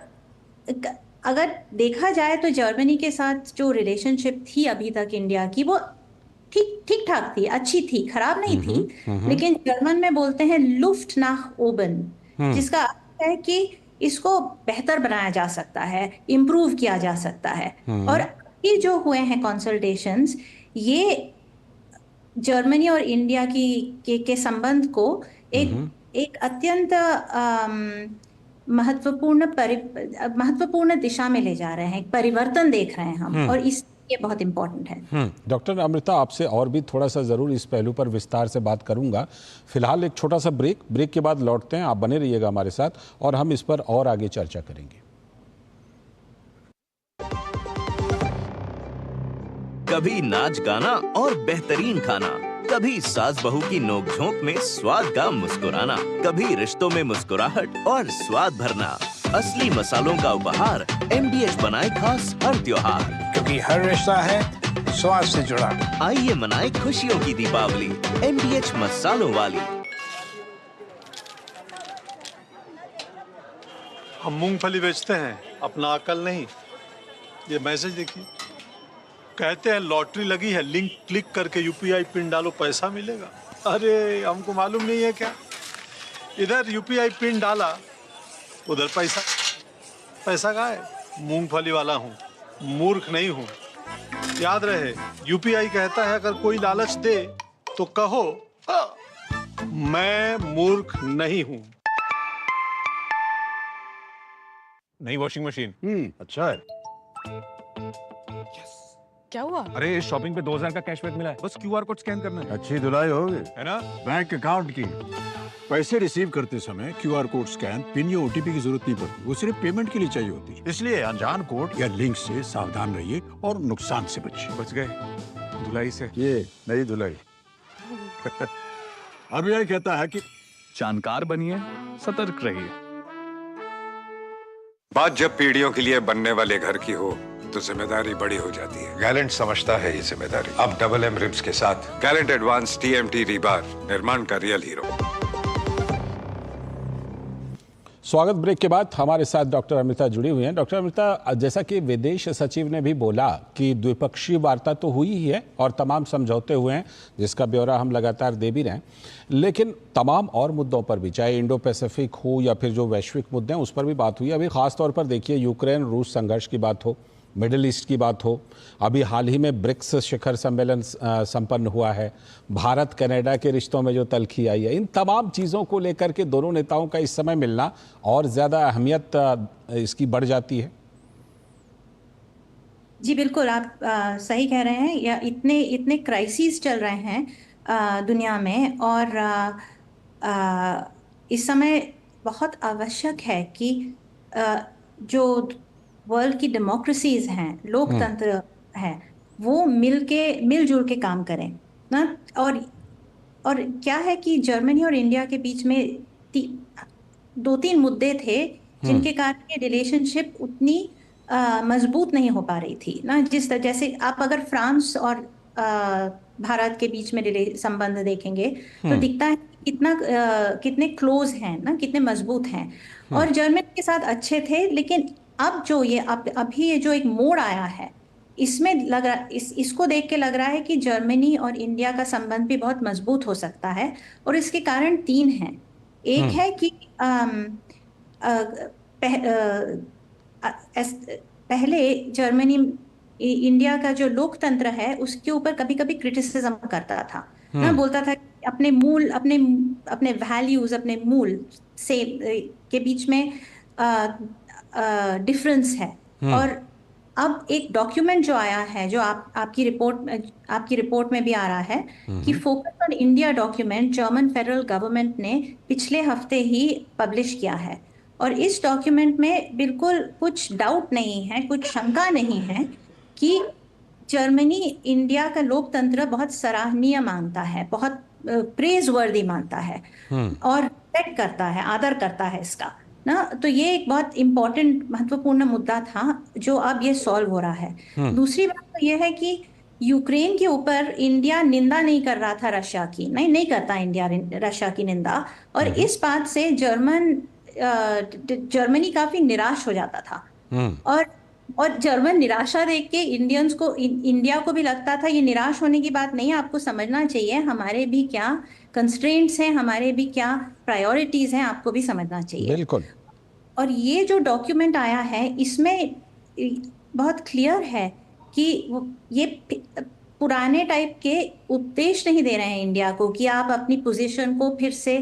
अगर देखा जाए तो जर्मनी के साथ जो रिलेशनशिप थी अभी तक इंडिया की, वो ठीक ठाक थी, अच्छी थी, खराब नहीं थी, लेकिन जर्मन में बोलते हैं लुफ्ट नाख ओबन, जिसका अर्थ है कि इसको बेहतर बनाया जा सकता है, इम्प्रूव किया जा सकता है। और ये जो हुए हैं कंसल्टेशंस, ये जर्मनी और इंडिया के संबंध को एक अत्यंत महत्वपूर्ण दिशा में ले जा रहे हैं, एक परिवर्तन देख रहे हैं हम। और ये बहुत इम्पोर्टेंट है। डॉक्टर अमृता, आपसे और भी थोड़ा सा ज़रूर इस पहलू पर विस्तार से बात करूंगा। फिलहाल एक छोटा सा ब्रेक के बाद लौटते हैं। आप बने रहिएगा हमारे साथ और हम इस पर और आगे चर्चा करेंगे। कभी नाच गाना और बेहतरीन खाना, कभी सास बहू की नोक-झोंक में स्वाद का मुस्कुराना, कभी रिश्तों में मुस्कुराहट और स्वाद भरना। असली मसालों का उपहार MDH बनाए खास हर त्योहार, क्योंकि हर रिश्ता है स्वाद से जुड़ा। आइए मनाए खुशियों की दीपावली MDH मसालों वाली। हम मूंगफली बेचते हैं, अपना अकल नहीं। ये मैसेज देखिए, कहते हैं लॉटरी लगी है, लिंक क्लिक करके UPI पिन डालो पैसा मिलेगा। अरे हमको मालूम नहीं है क्या? इधर UPI पिन डाला, उधर पैसा कहाँ है? मूंगफली वाला हूँ, मूर्ख नहीं हूँ। याद रहे, UPI कहता है अगर कोई लालच दे तो कहो मैं मूर्ख नहीं हूँ। नई वॉशिंग मशीन अच्छा है। क्या हुआ? अरे शॉपिंग पे 2000 का कैशबैक मिला है, बस QR कोड स्कैन करना है। अच्छी धुलाई होगी, है ना? बैंक अकाउंट की। पैसे रिसीव करते समय QR कोड स्कैन, पिन या OTP की जरूरत नहीं पड़ती, वो सिर्फ पेमेंट के लिए चाहिए होती है। इसलिए अनजान कोड या लिंक से सावधान रहिए और नुकसान से बचिए। बच गए धुलाई से। ये नई धुलाई। RBI कहता है कि जानकार बनिए, सतर्क रहिए। बात जब पीढ़ियों के लिए बनने वाले घर की हो तो जिम्मेदारी बड़ी हो जाती है। गैलेंट समझता है ये जिम्मेदारी। अब डबल M रिब्स के साथ गैलेंट एडवांस TMT रीबार, निर्माण का रियल हीरो। स्वागत। ब्रेक के बाद हमारे साथ डॉक्टर अमृता जुड़ी हुई हैं। डॉक्टर अमृता, जैसा कि विदेश सचिव ने भी बोला कि द्विपक्षीय वार्ता तो हुई ही है और तमाम समझौते हुए हैं, जिसका ब्यौरा हम लगातार दे भी रहे हैं, लेकिन तमाम और मुद्दों पर भी, चाहे इंडो पैसिफिक हो या फिर जो वैश्विक मुद्दे हैं उस पर भी बात हुई। अभी खास तौर पर देखिए, यूक्रेन रूस संघर्ष की बात हो, मिडिल ईस्ट की बात हो, अभी हाल ही में ब्रिक्स शिखर सम्मेलन संपन्न हुआ है, भारत कनाडा के रिश्तों में जो तल्खी आई है, इन तमाम चीज़ों को लेकर के दोनों नेताओं का इस समय मिलना और ज़्यादा अहमियत इसकी बढ़ जाती है। जी बिल्कुल, आप सही कह रहे हैं। या इतने क्राइसिस चल रहे हैं दुनिया में, और इस समय बहुत आवश्यक है कि जो वर्ल्ड की डेमोक्रेसीज हैं, लोकतंत्र हैं, वो मिलजुल के काम करें ना। और क्या है कि जर्मनी और इंडिया के बीच में 2-3 मुद्दे थे जिनके कारण ये रिलेशनशिप उतनी मजबूत नहीं हो पा रही थी ना। जैसे आप अगर फ्रांस और भारत के बीच में संबंध देखेंगे तो दिखता है कितने क्लोज हैं ना, कितने मजबूत हैं। और जर्मनी के साथ अच्छे थे, लेकिन अब जो ये अभी ये जो एक मोड़ आया है, इसमें लग रहा इसको देख के लग रहा है कि जर्मनी और इंडिया का संबंध भी बहुत मजबूत हो सकता है। और इसके कारण 3 हैं। एक है कि पहले जर्मनी इंडिया का जो लोकतंत्र है उसके ऊपर कभी कभी क्रिटिसिज्म करता था ना, बोलता था कि अपने वैल्यूज, अपने मूल से के बीच में डिफरेंस है। और अब एक डॉक्यूमेंट जो आया है, जो आपकी रिपोर्ट में भी आ रहा है कि focus on India document German federal government ने पिछले हफ्ते ही पब्लिश किया है। और इस डॉक्यूमेंट में बिल्कुल कुछ डाउट नहीं है, कुछ शंका नहीं है कि जर्मनी इंडिया का लोकतंत्र बहुत सराहनीय मानता है, बहुत प्रेज वर्दी मानता है और रिस्पेक्ट करता है, आदर करता है इसका ना। तो ये एक बहुत इम्पोर्टेंट, महत्वपूर्ण मुद्दा था जो अब ये सॉल्व हो रहा है। दूसरी बात तो ये है कि यूक्रेन के ऊपर इंडिया निंदा नहीं कर रहा था रशिया की, नहीं करता इंडिया रशिया की निंदा। और इस बात से जर्मनी काफी निराश हो जाता था। और जर्मन निराशा देख के इंडिया को भी लगता था ये निराश होने की बात नहीं है, आपको समझना चाहिए हमारे भी क्या कंस्ट्रेंट्स हैं, हमारे भी क्या प्रायोरिटीज हैं, आपको भी समझना चाहिए। बिल्कुल। और ये जो डॉक्यूमेंट आया है इसमें बहुत क्लियर है कि ये पुराने टाइप के उपदेश नहीं दे रहे हैं इंडिया को कि आप अपनी पोजीशन को फिर से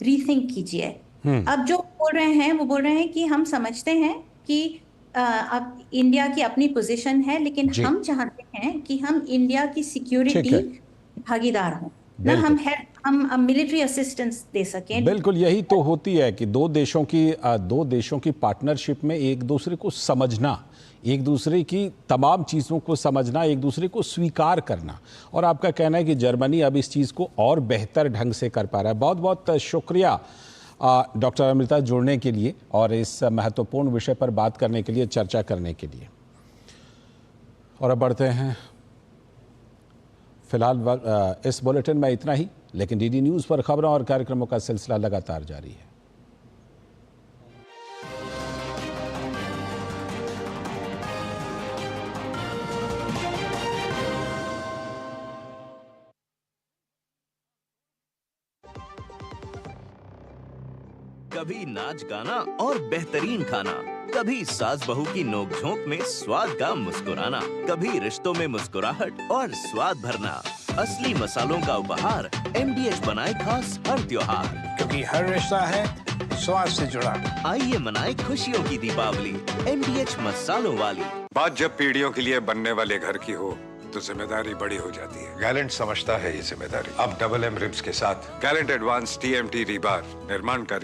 रीथिंक कीजिए। अब जो बोल रहे हैं वो बोल रहे हैं कि हम समझते हैं कि अब इंडिया की अपनी पोजीशन है, लेकिन हम चाहते हैं कि हम इंडिया की सिक्योरिटी भागीदार हों ना, हम मिलिट्री असिस्टेंस दे सकें। बिल्कुल, यही तो होती है कि दो देशों की पार्टनरशिप में एक दूसरे को समझना, एक दूसरे की तमाम चीज़ों को समझना, एक दूसरे को स्वीकार करना। और आपका कहना है कि जर्मनी अब इस चीज़ को और बेहतर ढंग से कर पा रहा है। बहुत बहुत शुक्रिया डॉक्टर अमृता जुड़ने के लिए और इस महत्वपूर्ण विषय पर बात करने के लिए, चर्चा करने के लिए। और अब बढ़ते हैं, फिलहाल इस बुलेटिन में इतना ही, लेकिन डीडी न्यूज़ पर खबरों और कार्यक्रमों का सिलसिला लगातार जारी है। कभी नाच गाना और बेहतरीन खाना, कभी सास बहू की नोक-झोंक में स्वाद का मुस्कुराना, कभी रिश्तों में मुस्कुराहट और स्वाद भरना। असली मसालों का उपहार MDH बनाए खास हर त्योहार, क्योंकि हर रिश्ता है स्वाद से जुड़ा। आइए मनाए खुशियों की दीपावली MDH मसालों वाली। बात जब पीढ़ियों के लिए बनने वाले घर की हो तो जिम्मेदारी बड़ी हो जाती है। गैलेंट समझता है ये जिम्मेदारी। अब डबल M रिब्स के साथ गैलेंट एडवांस TMT रीबार निर्माण का